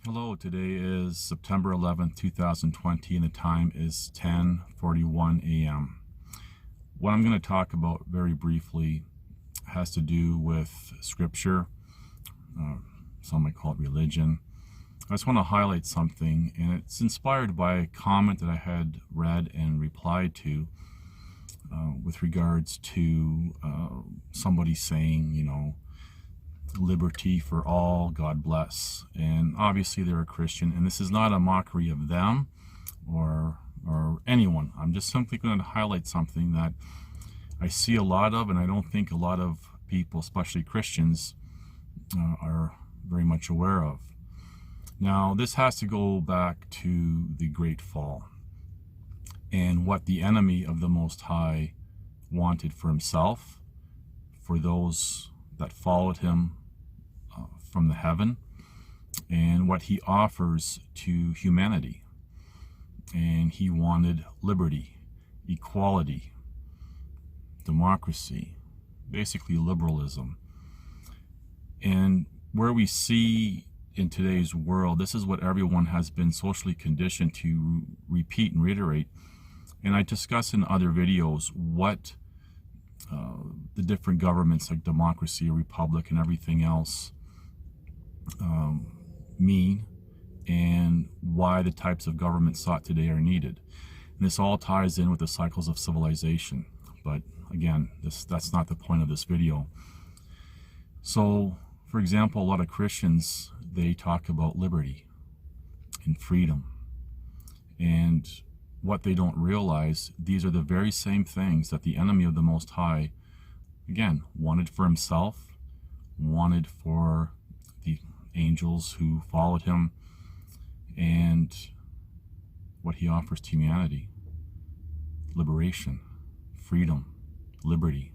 Hello, today is September 11th, 2020, and the time is 10:41 a.m. What I'm going to talk about very briefly has to do with scripture. Some might call it religion. I just want to highlight something, and it's inspired by a comment that I had read and replied to with regards to somebody saying, liberty for all, God bless. And obviously they're a Christian, and this is not a mockery of them or anyone. I'm just simply going to highlight something that I see a lot of, and I don't think a lot of people, especially Christians, are very much aware of. Now, this has to go back to the Great Fall and what the enemy of the Most High wanted for himself, for those that followed him from the heaven, and what he offers to humanity. And he wanted liberty, equality, democracy, basically liberalism. And where we see in today's world, this is what everyone has been socially conditioned to repeat and reiterate. And I discuss in other videos what the different governments like democracy, republic, and everything else mean, and why the types of government sought today are needed. And this all ties in with the cycles of civilization. But again, that's not the point of this video. So, for example, a lot of Christians, they talk about liberty and freedom. And what they don't realize, these are the very same things that the enemy of the Most High, again, wanted for himself, wanted for the angels who followed him, and what he offers to humanity: liberation, freedom, liberty.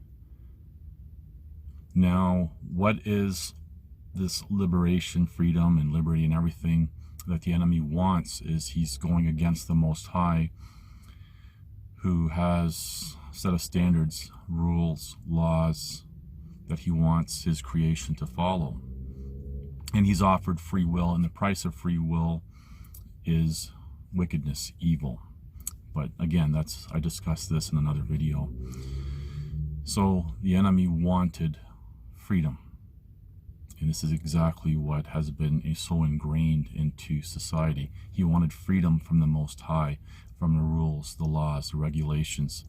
Now, what is this liberation, freedom, and liberty and everything that the enemy wants? Is he's going against the Most High, who has a set of standards, rules, laws that he wants his creation to follow. And he's offered free will, and the price of free will is wickedness, evil. But again, I discussed this in another video. So the enemy wanted freedom. And this is exactly what has been so ingrained into society. He wanted freedom from the Most High, from the rules, the laws, the regulations.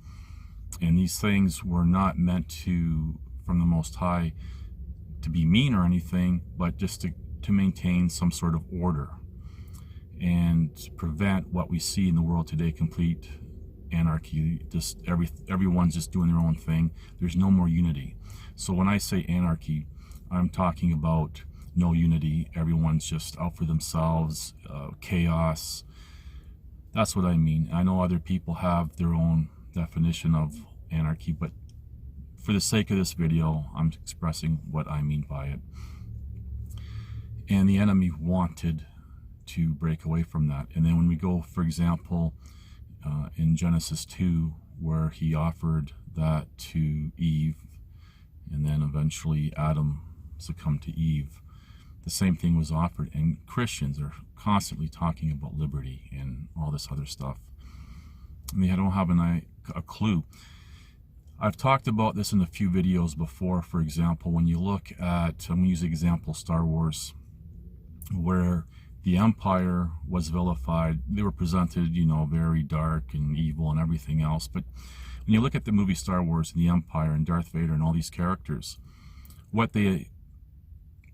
And these things were not meant from the Most High to be mean or anything, but just to maintain some sort of order and prevent what we see in the world today, complete anarchy. Just everyone's just doing their own thing. There's no more unity. So when I say anarchy, I'm talking about no unity. Everyone's just out for themselves, chaos. That's what I mean. I know other people have their own definition of anarchy, but for the sake of this video, I'm expressing what I mean by it. And the enemy wanted to break away from that. And then when we go, for example, in Genesis 2, where he offered that to Eve, and then eventually Adam succumbed to Eve, the same thing was offered. And Christians are constantly talking about liberty and all this other stuff, and they don't have a clue. I've talked about this in a few videos before. For example, when you look at, I'm going to use the example Star Wars, where the Empire was vilified. They were presented, very dark and evil and everything else. But when you look at the movie Star Wars and the Empire and Darth Vader and all these characters, what they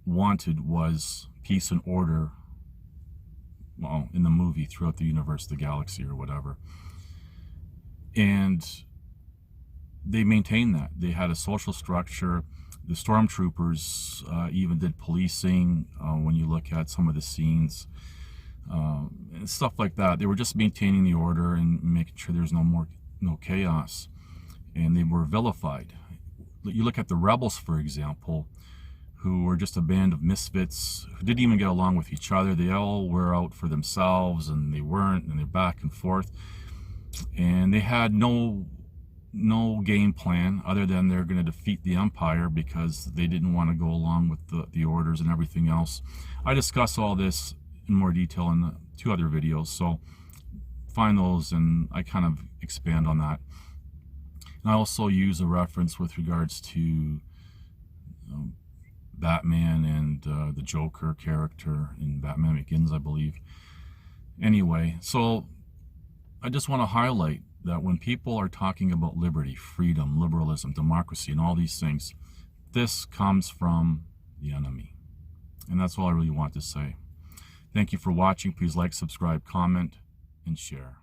wanted was peace and order, well, in the movie, throughout the universe, the galaxy, or whatever. And they maintained that. They had a social structure. The stormtroopers even did policing when you look at some of the scenes and stuff like that. They were just maintaining the order and making sure there's no chaos. And they were vilified. You look at the rebels, for example, who were just a band of misfits who didn't even get along with each other. They all were out for themselves, and they weren't, and they're back and forth. And they had no game plan other than they're going to defeat the Empire because they didn't want to go along with the orders and everything else. I discuss all this in more detail in the 2 other videos, so find those and I kind of expand on that. And I also use a reference with regards to Batman and the Joker character in Batman Begins, I believe. Anyway, so I just want to highlight that when people are talking about liberty, freedom, liberalism, democracy, and all these things, this comes from the enemy. And that's all I really want to say. Thank you for watching. Please like, subscribe, comment, and share.